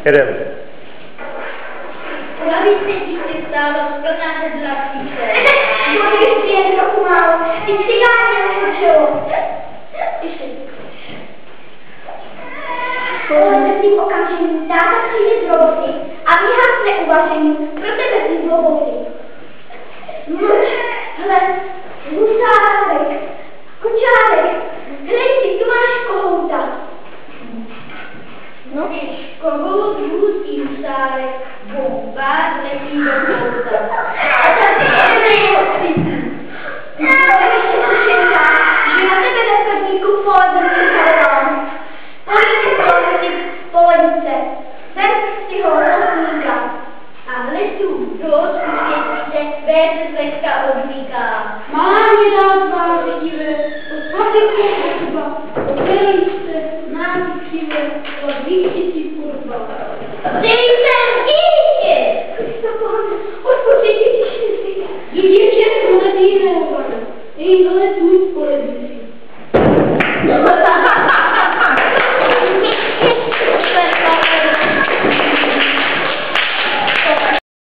Jedem. Navíc se stálo splná hrdla příšer. Budeš si jen trochu málo, ty cigáně nemočelo. Po tím okamžiku táta přijde z roboty a vyhásne uvaření pro tebe z roboty. Hle, husárek, kočárek, hlej, tu máš kohouta. No víš, kohout hustý husárek, bombář letí do kouta. A tady je nejhostitý. Že na tebe ve prvníku polednici zavolám. Pojď si polednice, vem si ho rozníka. A v lesu do hořku světlíte, vést zletka odvíká. Mámě dát vám vidíve, od padeku odba, od velice, nám křive, od výštěcí kurva. Dej sem dítě! Odpořitě tišně si, děče mladý neuvane, ej, ale tu polednici.